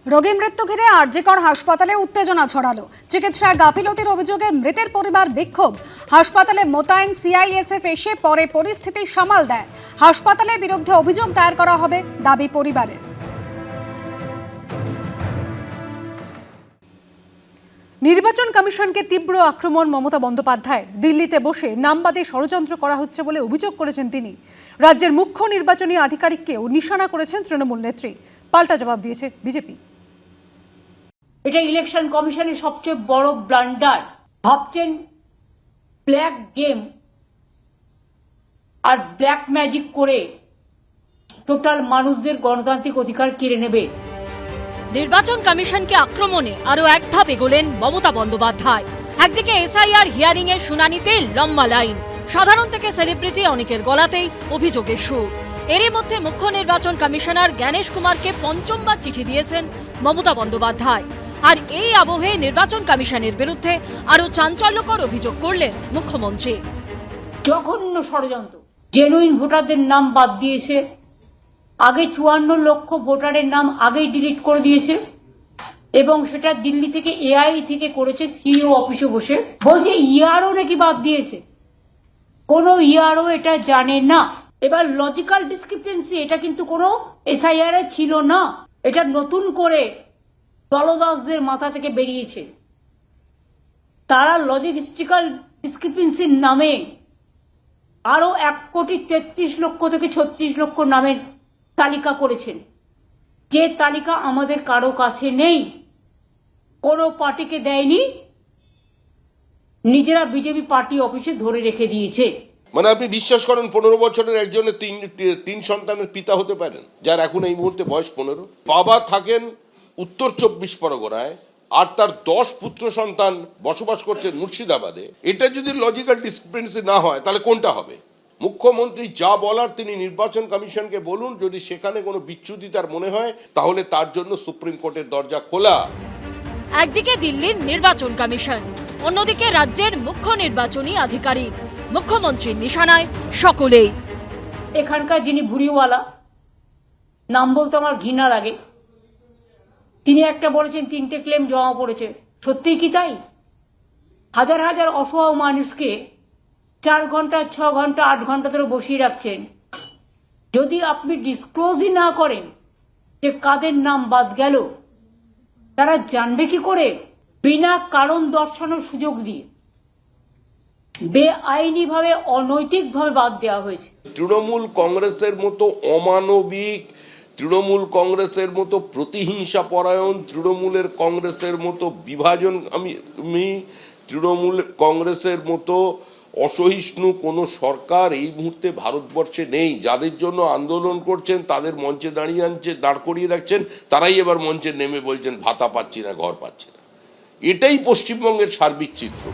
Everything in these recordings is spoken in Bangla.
রোগী মৃত্যু ঘিরে আরজিকর হাসপাতালে উত্তেজনা ছড়ালো। চিকিৎসায় গাফিলতির অভিযোগে মৃতের পরিবার বিক্ষোভ। হাসপাতালে মোতায়েন সিআইএসএফ এসে পরে পরিস্থিতি সামাল দেয়। হাসপাতালের বিরুদ্ধে অভিযোগ দায়ের করা হবে দাবি পরিবারের। নির্বাচন কমিশনকে তীব্র আক্রমণ মমতা বন্দ্যোপাধ্যায়। দিল্লিতে বসে নামবাদে ষড়যন্ত্র করা হচ্ছে বলে অভিযোগ করেছেন তিনি। রাজ্যের মুখ্য নির্বাচনী আধিকারিককেও নিশানা করেছেন তৃণমূল নেত্রী। পাল্টা জবাব দিয়েছে বিজেপি। এটা ইলেকশন কমিশনের সবচেয়ে বড় ব্লান্ডার। ভাবছেন ব্ল্যাক গেম আর ব্ল্যাক ম্যাজিক করে টোটাল মানুষদের গণতান্ত্রিক অধিকার কেড়ে নেবে। নির্বাচন কমিশনকে আক্রমণে আরো এক ধাপ এগোলেন মমতা বন্দ্যোপাধ্যায়। একদিকে এসআইআর হিয়ারিং এর শুনানিতে লম্বা লাইন, সাধারণ থেকে সেলিব্রিটি অনেকের গলাতেই অভিযোগের সুর। এরই মধ্যে মুখ্য নির্বাচন কমিশনার জ্ঞানেশ কুমারকে পঞ্চমবার চিঠি দিয়েছেন মমতা বন্দ্যোপাধ্যায়। আর এই আবহে নির্বাচন কমিশনের বিরুদ্ধে আরো চাঞ্চল্যকর অভিযোগ করলেন মুখ্যমন্ত্রী। জঘন্য ষড়যন্ত্র। জেনুইন ভোটারদের নাম বাদ দিয়েছে, আগে 54 লক্ষ ভোটারের নাম আগেই ডিলিট করে দিয়েছে এবং সেটা দিল্লি থেকে এআই থেকে করেছে সিইও অফিসে বসে। বলছে ইয়ারও নাকি বাদ দিয়েছে, কোনো ইয়ারও এটা জানে না। এবার লজিক্যাল ডিসক্রিপেন্সি, এটা কিন্তু কোনো এসআইআর এ ছিল না, এটা নতুন করে দলদাসদের মাথা থেকে বেরিয়েছে। তারা লজিস্টিক্যাল ডিসক্রিপেন্সির নামে আরো 1,33 লক্ষ থেকে 36 লক্ষ নামের তালিকা করেছেন, যে তালিকা আমাদের কারো কাছে নেই, কোনো পার্টিকে দেয়নি, নিজেরা বিজেপি পার্টি অফিসে ধরে রেখে দিয়েছে। মানে আপনি বিশ্বাস করেন 15 বছরের একজনের তিন সন্তানের পিতা হতে পারেন, যার এখন এই মুহূর্তে বয়স 15। বাবা থাকেন উত্তর 24 পরগনায় আর তার 10 পুত্র সন্তান বসবাস করছেন মুর্শিদাবাদে। এটা যদি লজিক্যাল ডিসক্রিপেন্সি না হয় তাহলে কোনটা হবে? মুখ্যমন্ত্রী যা বলার তিনি নির্বাচন কমিশনকে বলুন, যদি সেখানে কোনো বিচ্যুতি তার মনে হয় তাহলে তার জন্য সুপ্রিম কোর্টের দরজা খোলা। একদিকে দিল্লির নির্বাচন কমিশন, অন্যদিকে রাজ্যের মুখ্য নির্বাচনী আধিকারিক। মুখ্যমন্ত্রীর নিশানায় সকলেই। এখানকার যিনি ভুড়িওয়ালা, নাম বলতে আমার ঘৃণা লাগে, তিনি একটা বলেছেন 3টে ক্লেম জমা পড়েছে। সত্যিই কি তাই? হাজার হাজার অসহায় মানুষকে 4 ঘন্টা 6 ঘন্টা 8 ঘন্টা ধরে বসিয়ে রাখছেন। যদি আপনি ডিসক্লোজই না করেন যে কাদের নাম বাদ গেল, তারা জানবে কি করে? বিনা কারণ দর্শানোর সুযোগ দিয়ে বেআইনিভাবে অনৈতিকভাবে বাদ দেওয়া হয়েছে। তৃণমূল কংগ্রেসের মতো অমানবিক, তৃণমূল কংগ্রেসের মতো প্রতিহিংসা পরায়ণ, তৃণমূলের কংগ্রেসের মতো বিভাজন, আমি তৃণমূল কংগ্রেসের মতো অসহিষ্ণু কোনো সরকার এই মুহূর্তে ভারতবর্ষে নেই। যাদের জন্য আন্দোলন করছেন তাদের মঞ্চে দাঁড় করিয়ে রাখছেন, তারাই এবার মঞ্চে নেমে বলছেন ভাতা পাচ্ছি না, ঘর পাচ্ছি না। এটাই পশ্চিমবঙ্গের সার্বিক চিত্র।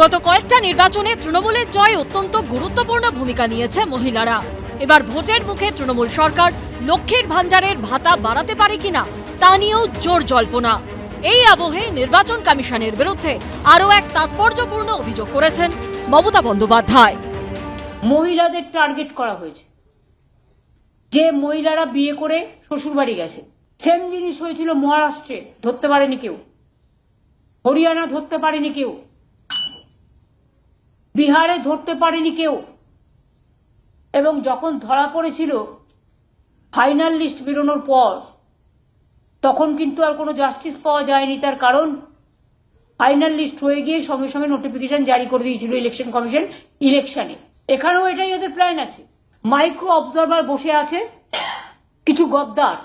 গত কয়েকটা নির্বাচনে তৃণমূলের জয় অত্যন্ত গুরুত্বপূর্ণ ভূমিকা নিয়েছে মহিলারা। এবার ভোটের মুখে তৃণমূল সরকার লক্ষ্মীর ভান্ডারের ভাতা বাড়াতে পারে কিনা তা নিয়েও জোর জল্পনা। এই আবহে নির্বাচন কমিশনের বিরুদ্ধে আরও এক তাৎপর্যপূর্ণ অভিযোগ করেছেন মমতা বন্দ্যোপাধ্যায়। মহিলাদের টার্গেট করা হয়েছে, যে মহিলারা বিয়ে করে শ্বশুরবাড়ি গেছে। সেম জিনিস হয়েছিল মহারাষ্ট্রে, ধরতে পারেনি কেউ। হরিয়ানা ধরতে পারেনি কেউ, বিহারে ধরতে পারেনি কেউ। এবং যখন ধরা পড়েছিল ফাইনাল লিস্ট বেরোনোর পর, তখন কিন্তু আর কোনো জাস্টিস পাওয়া যায়নি। তার কারণ ফাইনাল লিস্ট হয়ে গিয়ে সঙ্গে সঙ্গে নোটিফিকেশন জারি করে দিয়েছিল ইলেকশন কমিশন ইলেকশনে। এখানেও এটাই ওদের প্ল্যান আছে। মাইক্রো অবজারভার বসে আছে কিছু গদ্দার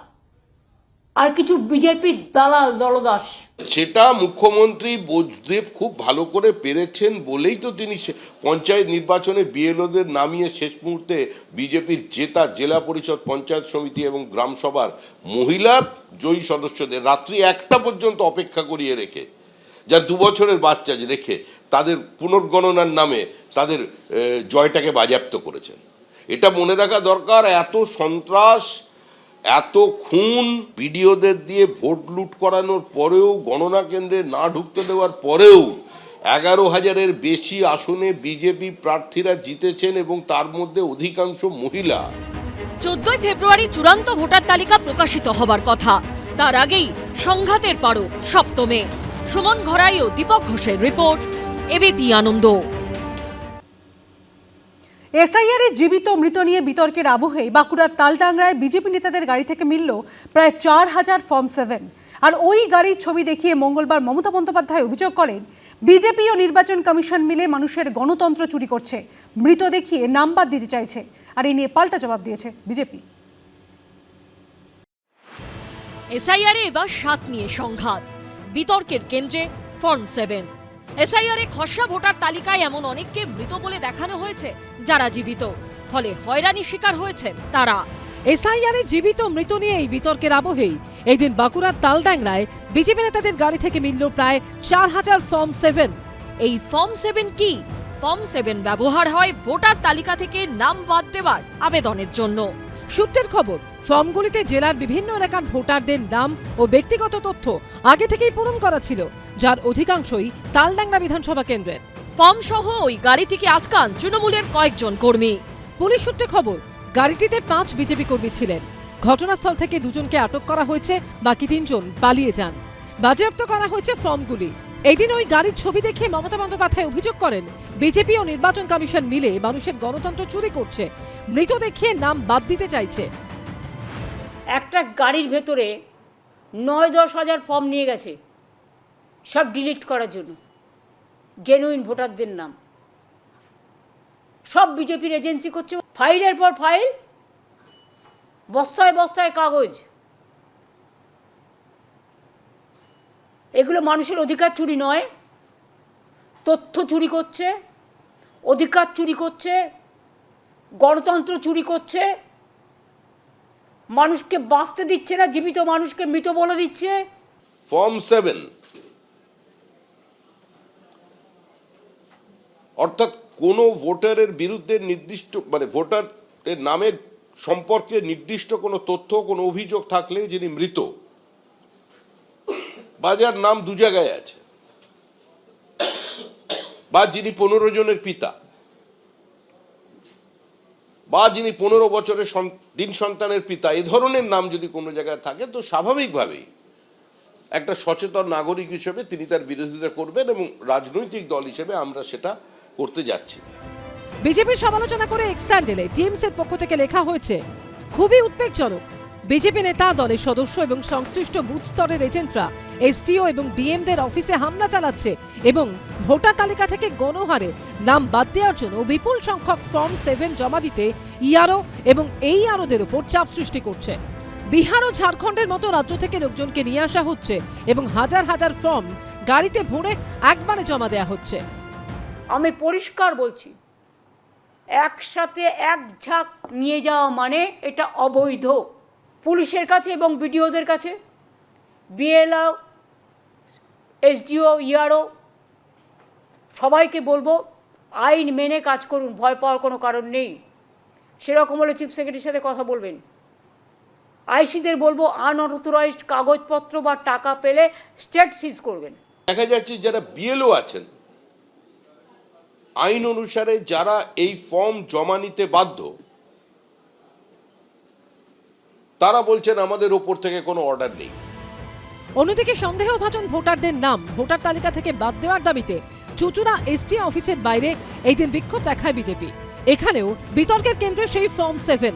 আর কিছু বিজেপির দালাল দলদাস। সেটা মুখ্যমন্ত্রী বুঝতে খুব ভালো করে পেরেছেন বলেই তো তিনি পঞ্চায়েত নির্বাচনে বিএলওদের নামিয়ে শেষ মুহূর্তে বিজেপির জেতা জেলা পরিষদ, পঞ্চায়েত সমিতি এবং গ্রাম সভার মহিলা জয়ী সদস্যদের রাত্রি 1টা পর্যন্ত অপেক্ষা করিয়ে রেখে, যার 2 বছরের বাচ্চা রেখে তাদের পুনর্গণনার নামে তাদের জয়টাকে বাজেয়াপ্ত করেছেন। এটা মনে রাখা দরকার। এত সন্ত্রাস, এত খুন, বিডিওদের দিয়ে ভোট লুট করানোর পরেও, গণনা কেন্দ্রে না ঢুকতে দেওয়ার পরেও 11,000-এর বেশি আসনে বিজেপি প্রার্থীরা জিতেছেন এবং তার মধ্যে অধিকাংশ মহিলা। 14 ফেব্রুয়ারি চূড়ান্ত ভোটার তালিকা প্রকাশিত হবার কথা। তার আগেই সংঘাতের পারদ সপ্তমে। সুমন ঘরাই ও দীপক ঘোষের রিপোর্ট, এবিপি আনন্দ। এসআইআর এ জীবিত মৃত নিয়ে বিতর্কের আবহে বাঁকুড়ার তালডাংরায় বিজেপি নেতাদের গাড়ি থেকে মিলল প্রায় 4000 ফর্ম 7। আর ওই গাড়ির ছবি দেখিয়ে মঙ্গলবার মমতা বন্দ্যোপাধ্যায় অভিযোগ করেন বিজেপি ও নির্বাচন কমিশন মিলে মানুষের গণতন্ত্র চুরি করছে, মৃত দেখিয়ে নাম বাদ দিতে চাইছে। আর এই নিয়ে পাল্টা জবাব দিয়েছে বিজেপি। এসআইআরে এবার 7 নিয়ে সংঘাত, বিতর্কের কেন্দ্রে ফর্ম 7। এসআইআরে খসড়া ভোটার তালিকায় এমন অনেককে মৃত বলে দেখানো হয়েছে যারা জীবিত, ফলে হয়রানির শিকার হয়েছেন তারা। এসআইআরে জীবিত মৃত নিয়ে এই বিতর্কের আবহেই এই দিন বাঁকুড়ার তালডাংরায় বিজেপি নেতাদের গাড়ি থেকে মিলল প্রায় 4000 ফর্ম 7। এই ফর্ম 7 কি? ফর্ম 7 ব্যবহার হয় ভোটার তালিকা থেকে নাম বাদ দেওয়ার আবেদনের জন্য। সূত্রের খবর, ফর্মগুলিতে জেলার বিভিন্ন এলাকার ভোটারদের নাম ও ব্যক্তিগত তথ্য আগে থেকেই পূরণ করা ছিল, যার অধিকাংশই তালডাংরা বিধানসভা কেন্দ্রের। ফর্ম সহ ওই গাড়িটিকে আটকান তৃণমূলের কয়েকজন কর্মী। পুলিশ সূত্রে খবর, গাড়িটিতে 5 বিজেপি কর্মী ছিলেন। ঘটনাস্থল থেকে 2 জনকে আটক করা হয়েছে, বাকি 3 জন পালিয়ে যান। বাজেয়াপ্ত করা হয়েছে ফর্মগুলি। এদিন ওই গাড়ির ছবি দেখে মমতা বন্দ্যোপাধ্যায় অভিযোগ করেন বিজেপি ও নির্বাচন কমিশন মিলে মানুষের গণতন্ত্র চুরি করছে, মৃত দেখিয়ে নাম বাদ দিতে চাইছে। একটা গাড়ির ভেতরে 9-10 হাজার ফর্ম নিয়ে গেছে, সব ডিলিট করার জন্য, জেনুইন ভোটারদের নাম। সব বিজেপির এজেন্সি করছে, ফাইলের পর ফাইল, বস্তায় বস্তায় কাগজ। এগুলো মানুষের অধিকার চুরি নয়, তথ্য চুরি করছে, অধিকার চুরি করছে, গণতন্ত্র চুরি করছে, মানুষকে বাঁচতে দিচ্ছে না, জীবিত মানুষকে মৃত বলে দিচ্ছে। ফর্ম 7 অর্থাৎ কোনো ভোটারের বিরুদ্ধে নির্দিষ্ট ভোটারের নামের সম্পর্কে নির্দিষ্ট কোনো তথ্য, কোনো অভিযোগ থাকলে যিনি মৃত বা যার নাম 2 জায়গায় আছে, বা যিনি 15 জনের পিতা, বা যিনি 15 বছরের দিন সন্তানের পিতা, এ ধরনের নাম যদি কোনো জায়গায় থাকে, তো স্বাভাবিকভাবেই একটা সচেতন নাগরিক হিসেবে তিনি তার বিরোধিতা করবেন, এবং রাজনৈতিক দল হিসেবে আমরা সেটা করতে যাচ্ছি। বিজেপির সমালোচনা করে এক্স হ্যান্ডেলে টিএমসির পক্ষ থেকে লেখা হয়েছে, খুবই উদ্বেগজনক, বিজেপি নেতা, দলের সদস্য এবং সংশ্লিষ্ট বুথ স্তরের এজেন্টরা এসটিও এবং ডিএমদের অফিসে হামলা চালাচ্ছে এবং ভোটার তালিকা থেকে গণহারে নাম বাদ দেওয়ার জন্য বিপুল সংখ্যক ফর্ম 7 জমা দিতে ইআরও এবং এই আরওদের উপর চাপ সৃষ্টি করছে। বিহার ও ঝাড়খণ্ডের মতো রাজ্য থেকে লোকজনকে নিয়ে আসা হচ্ছে এবং হাজার হাজার ফর্ম গাড়িতে ভরে একবারে জমা দেওয়া হচ্ছে। আমি পরিষ্কার বলছি, একসাথে এক ঝাঁক নিয়ে যাওয়া মানে এটা অবৈধ। পুলিশের কাছে এবং বিডিওদের কাছে, বিএলও, এসডিও, ইআরও সবাইকে বলবো আইন মেনে কাজ করুন, ভয় পাওয়ার কোনো কারণ নেই। সেরকম হলে চিফ সেক্রেটারির সাথে কথা বলবেন। আইসিদের বলবো আনঅথরাইজড কাগজপত্র বা টাকা পেলে স্টেট সিজ করবেন। দেখা যাচ্ছে যারা বিএলও আছেন, আইন অনুসারে যারা এই ফর্ম জমা নিতে বাধ্য, তারা বলছেন আমাদের ওপর থেকে কোনো অর্ডার নেই। অন্যদিকে সন্দেহভাজন ভোটারদের নাম ভোটার তালিকা থেকে বাদ দেওয়ার দাবিতে চুচুড়া এসটি অফিসের বাইরে এই দিন বিক্ষোভ দেখায় বিজেপি। এখানেও বিতর্কের কেন্দ্রে সেই ফর্ম 7।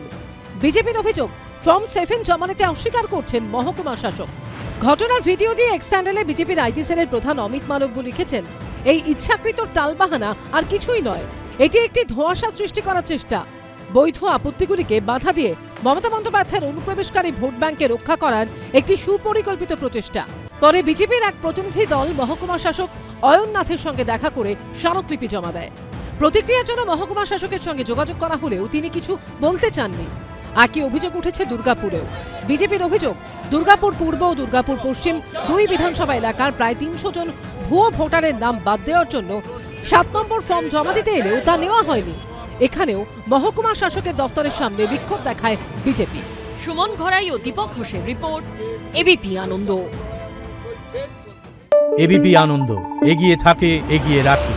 বিজেপির অভিযোগ, ফর্ম 7 জমা নিতে অস্বীকার করছেন মহকুমা শাসক। ঘটনার ভিডিও দিয়ে এক্স হ্যান্ডেলে বিজেপির আইটি সেলের প্রধান অমিত মালব্য লিখেছেন, এই ইচ্ছাকৃত টালবাহানা আর কিছুই নয়, এটি একটি ধোঁয়াশা সৃষ্টি করার চেষ্টা। বৈধ আপত্তিগুলিকে বাধা দিয়ে মমতা বন্দ্যোপাধ্যায়ের অনুপ্রবেশকারী ভোট ব্যাংকে রক্ষা করার একটি সুপরিকল্পিত প্রচেষ্টা। পরে বিজেপির এক প্রতিনিধি দল মহকুমা শাসক অয়ননাথের সঙ্গে দেখা করে স্মারকলিপি জমা দেয়। প্রতিক্রিয়ার জন্য মহকুমা শাসকের সঙ্গে যোগাযোগ করা হলেও তিনি কিছু বলতে চাননি। একই অভিযোগ উঠেছে দুর্গাপুরেও। বিজেপির অভিযোগ, দুর্গাপুর পূর্ব ও দুর্গাপুর পশ্চিম 2 বিধানসভা এলাকার প্রায় 300 জন ভুয়ো ভোটারের নাম বাদ দেওয়ার জন্য 7 নম্বর ফর্ম জমা দিতে এলেও তা নেওয়া হয়নি। এখানেও মহকুমা শাসকের দপ্তরের সামনে বিক্ষোভ দেখায় বিজেপি। সুমন ঘরাই ও দীপক ঘোষের রিপোর্ট, এবিপি আনন্দ। এবিপি আনন্দ, এগিয়ে থাকে, এগিয়ে রাখে।